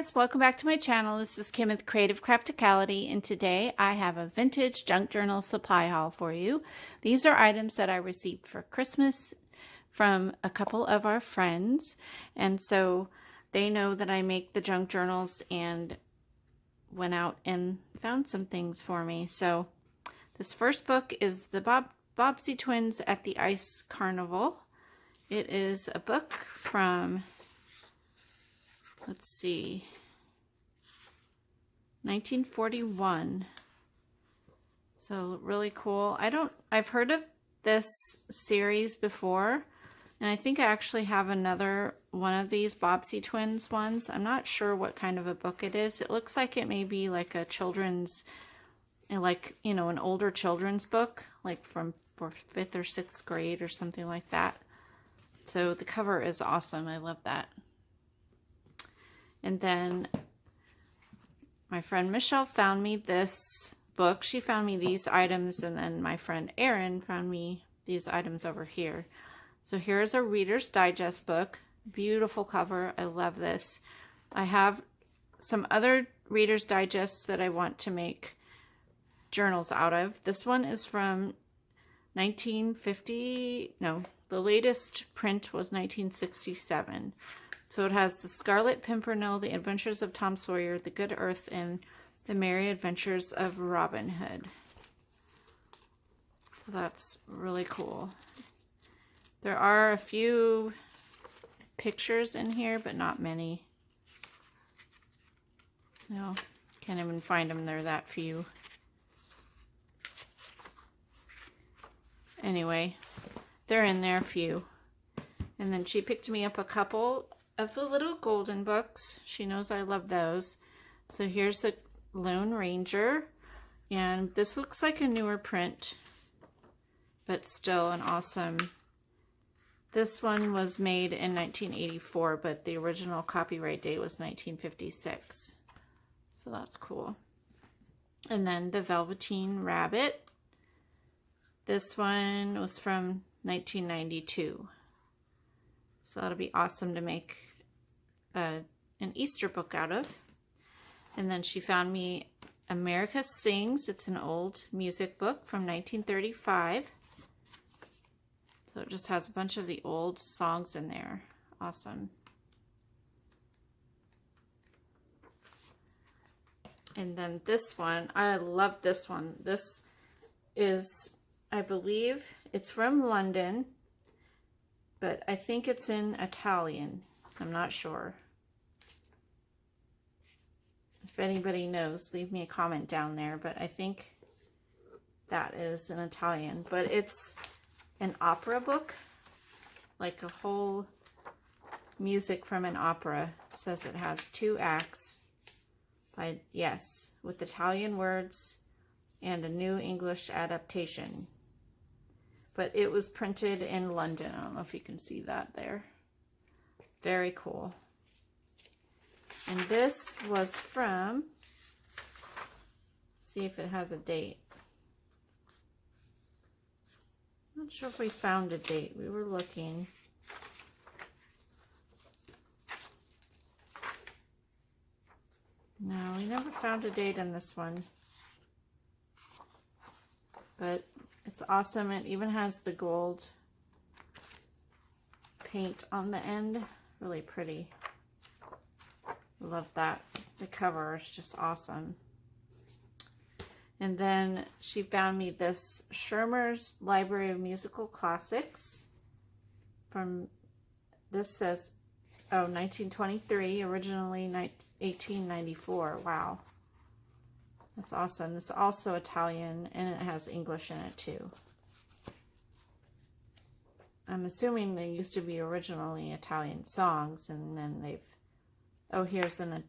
guys, welcome back to my channel. This is Kim with Creative Crafticality, and today I have a vintage junk journal supply haul for you. These are items that I received for Christmas from a couple of our friends, and so they know that I make the junk journals and went out and found some things for me. So this first book is the Bobbsey Twins at the Ice Carnival. It is a book from, let's see, 1941. So really cool. I've heard of this series before, and I think I actually have another one of these Bobbsey Twins ones. I'm not sure what kind of a book it is. It looks like it may be like a children's, like, you know, an older children's book, like for 5th or 6th grade or something like that. So the cover is awesome. I love that. And then my friend Michelle found me this book. She found me these items, and then my friend Erin found me these items over here. So here's a Reader's Digest book. Beautiful cover. I love this. I have some other Reader's Digests that I want to make journals out of. This one is from 1950. No, the latest print was 1967. So it has The Scarlet Pimpernel, The Adventures of Tom Sawyer, The Good Earth, and The Merry Adventures of Robin Hood. So that's really cool. There are a few pictures in here, but not many. No, can't even find them. They're that few. Anyway, they're in there, a few. And then she picked me up a couple of the little golden books. She knows I love those. So here's the Lone Ranger, and this looks like a newer print, but still an awesome. This one was made in 1984, but the original copyright date was 1956. So that's cool. And then the Velveteen Rabbit. This one was from 1992. So that'll be awesome to make an Easter book out of. And then she found me America Sings. It's an old music book from 1935. So it just has a bunch of the old songs in there. Awesome. And then this one, I love this one. This is, I believe, it's from London, but I think it's in Italian. I'm not sure. If anybody knows, leave me a comment down there, but I think that is in Italian. But it's an opera book, like a whole music from an opera. It says it has 2 acts by, yes, with Italian words and a new English adaptation. But it was printed in London. I don't know if you can see that there. Very cool. And this was from, see if it has a date. Not sure if we found a date. We were looking. No, we never found a date on this one. But it's awesome. It even has the gold paint on the end. Really pretty. Love that. The cover is just awesome. And then she found me this Schirmer's Library of Musical Classics. From, this says, oh, 1923, originally 1894. Wow. That's awesome. This is also Italian, and it has English in it too. I'm assuming they used to be originally Italian songs, and then they've, oh, here's an,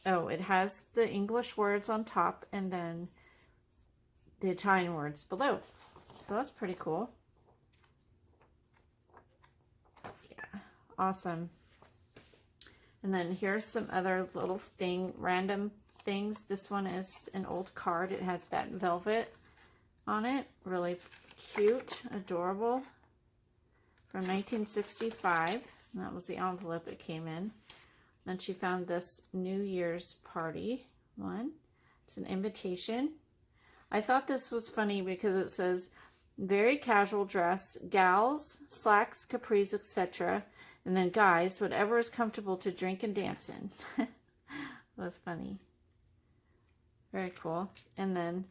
oh, it has the English words on top, and then the Italian words below. So that's pretty cool. Yeah, awesome. And then here's some other little random things. This one is an old card. It has that velvet on it. Really cute, adorable. From 1965. And that was the envelope it came in. Then she found this New Year's party one. It's an invitation. I thought this was funny because it says very casual dress, gals, slacks, capris, etc. And then guys, whatever is comfortable to drink and dance in. That's funny. Very cool. And then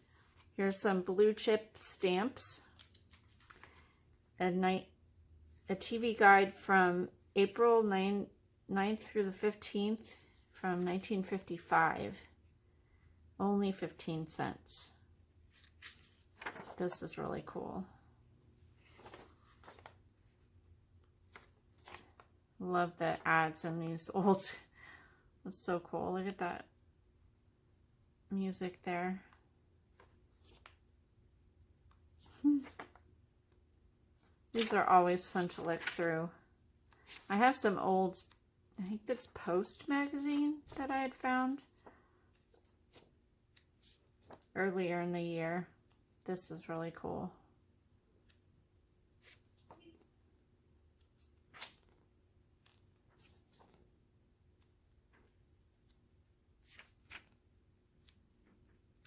here's some blue chip stamps. A TV guide from April 9th through the 15th from 1955. Only 15 cents. This is really cool. Love the ads in these old. That's so cool. Look at that music there. These are always fun to look through. I have some old, I think that's Post magazine that I had found earlier in the year. This is really cool.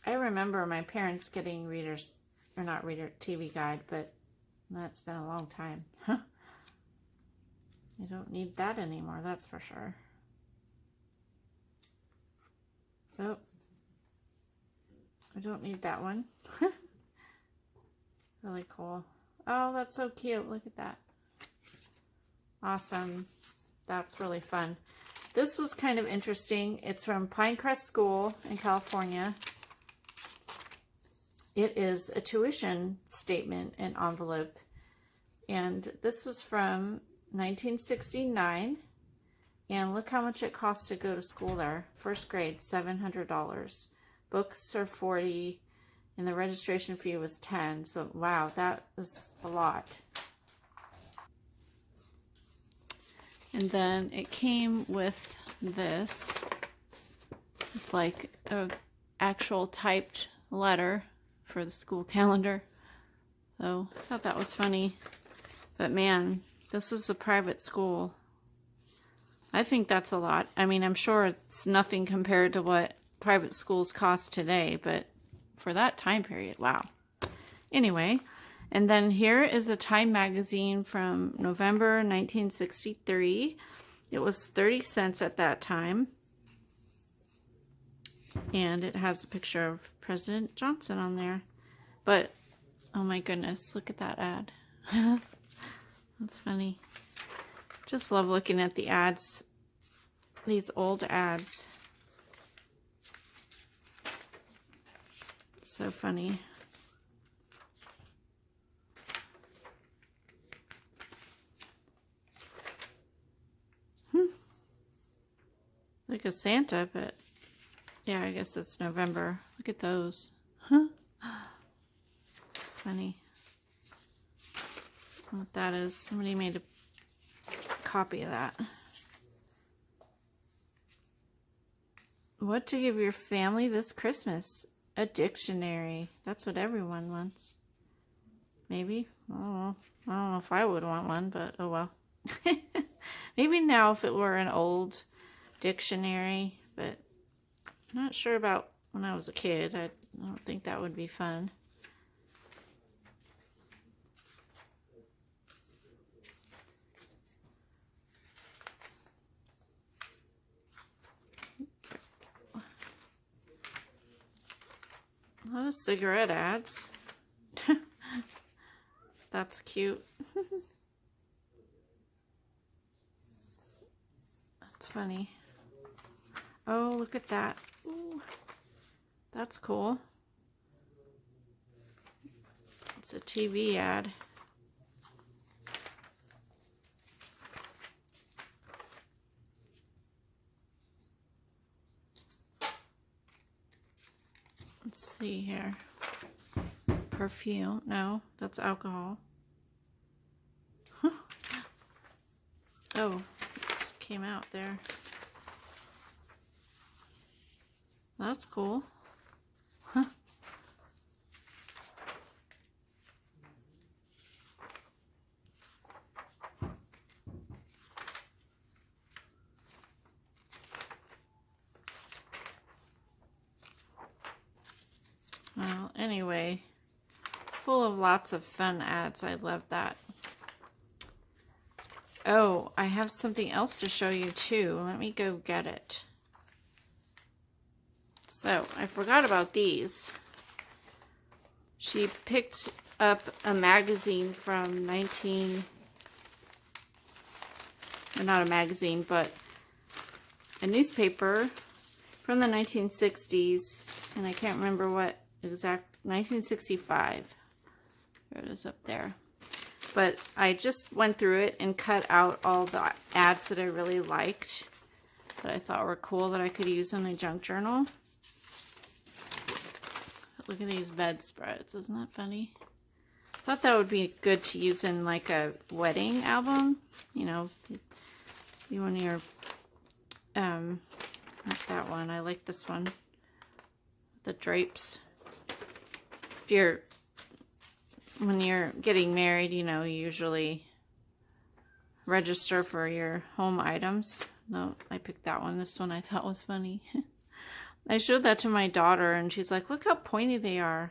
I remember my parents getting readers, or not reader, TV guide, but that's been a long time. I don't need that anymore, that's for sure. Oh, I don't need that one. Really cool. Oh, that's so cute. Look at that. Awesome. That's really fun. This was kind of interesting. It's from Pinecrest School in California. It is a tuition statement and envelope. And this was from 1969. And look how much it costs to go to school there. First grade, $700. Books are $40. And the registration fee was $10. So, wow, that was a lot. And then it came with this. It's like an actual typed letter for the school calendar. So, I thought that was funny. But man, this was a private school. I think that's a lot. I mean, I'm sure it's nothing compared to what private schools cost today, but for that time period, wow. Anyway, and then here is a Time magazine from November 1963. It was 30 cents at that time. And it has a picture of President Johnson on there. But, oh my goodness, look at that ad. That's funny. Just love looking at the ads, these old ads. So funny. Like a Santa, but yeah, I guess it's November. Look at those. Huh? It's funny. What that is. Somebody made a copy of that. What to give your family this Christmas? A dictionary. That's what everyone wants. Maybe. I don't know. I don't know if I would want one, but oh well. Maybe now if it were an old dictionary, but I'm not sure about when I was a kid. I don't think that would be fun. A lot of cigarette ads. That's cute. That's funny. Oh, look at that. Ooh, that's cool. It's a TV ad. Let's see here. Perfume. No, that's alcohol. Oh, it just came out there. That's cool. Huh. anyway, full of lots of fun ads. I love that. Oh, I have something else to show you too. Let me go get it. So, I forgot about these. She picked up a magazine from not a magazine, but a newspaper from the 1960s, and I can't remember what exact, 1965. There it is up there. But I just went through it and cut out all the ads that I really liked, that I thought were cool, that I could use in my junk journal. Look at these bedspreads. Isn't that funny? I thought that would be good to use in like a wedding album. You know, you want your, not that one. I like this one. The drapes. When you're getting married, you know, you usually register for your home items. No, I picked that one. This one I thought was funny. I showed that to my daughter, and she's like, look how pointy they are.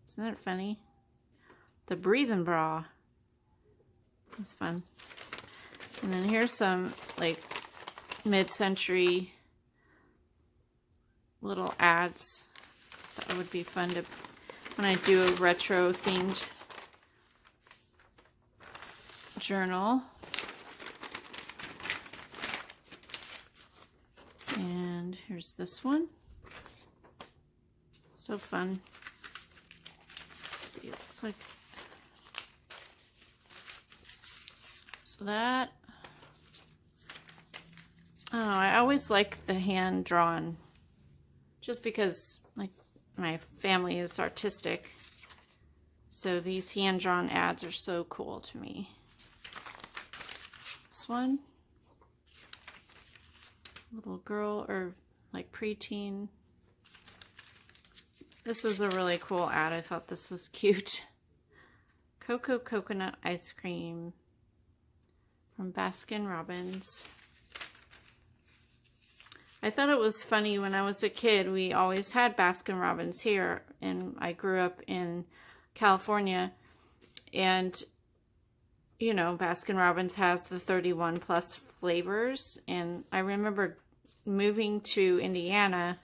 Isn't that funny? The breathing bra. It's fun. And then here's some, like, mid-century little ads that would be fun to, when I do a retro-themed journal. And here's this one. So fun. Let's see, it looks like. So that. I don't know, I always like the hand drawn, just because like my family is artistic. So these hand drawn ads are so cool to me. This one. Little girl or like preteen. This is a really cool ad. I thought this was cute. Cocoa coconut ice cream from Baskin Robbins. I thought it was funny when I was a kid. We always had Baskin Robbins here, and I grew up in California, and you know, Baskin Robbins has the 31 plus flavors, and I remember moving to Indiana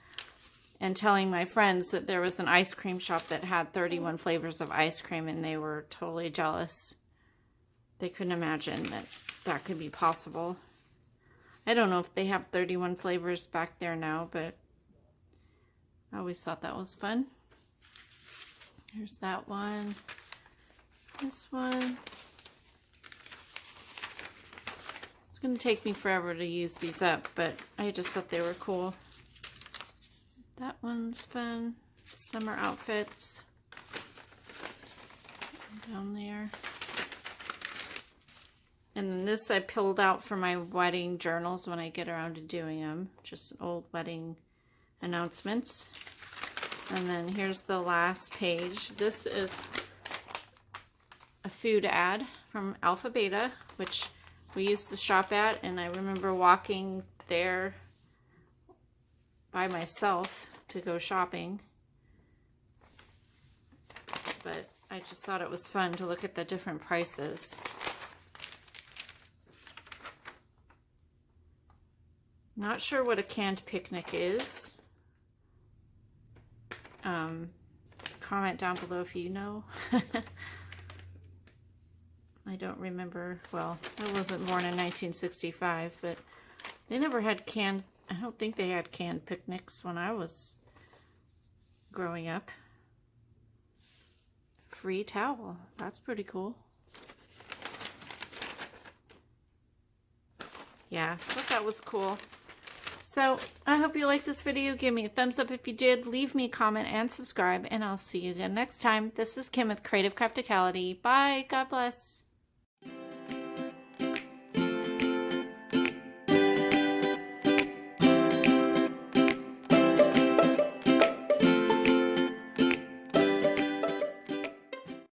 and telling my friends that there was an ice cream shop that had 31 flavors of ice cream, and they were totally jealous. They couldn't imagine that that could be possible. I don't know if they have 31 flavors back there now, but I always thought that was fun. Here's that one. This one. It's going to take me forever to use these up, but I just thought they were cool. That one's fun. Summer outfits. Down there. And then this I pulled out for my wedding journals when I get around to doing them. Just old wedding announcements. And then here's the last page. This is a food ad from Alpha Beta, which we used to shop at, and I remember walking there by myself to go shopping. But I just thought it was fun to look at the different prices. Not sure what a canned picnic is. Comment down below if you know. I don't remember. Well, I wasn't born in 1965, but they never had canned, I don't think they had canned picnics when I was growing up. Free towel. That's pretty cool. Yeah, I thought that was cool. So, I hope you liked this video. Give me a thumbs up if you did. Leave me a comment and subscribe, and I'll see you again next time. This is Kim with Creative Crafticality. Bye. God bless.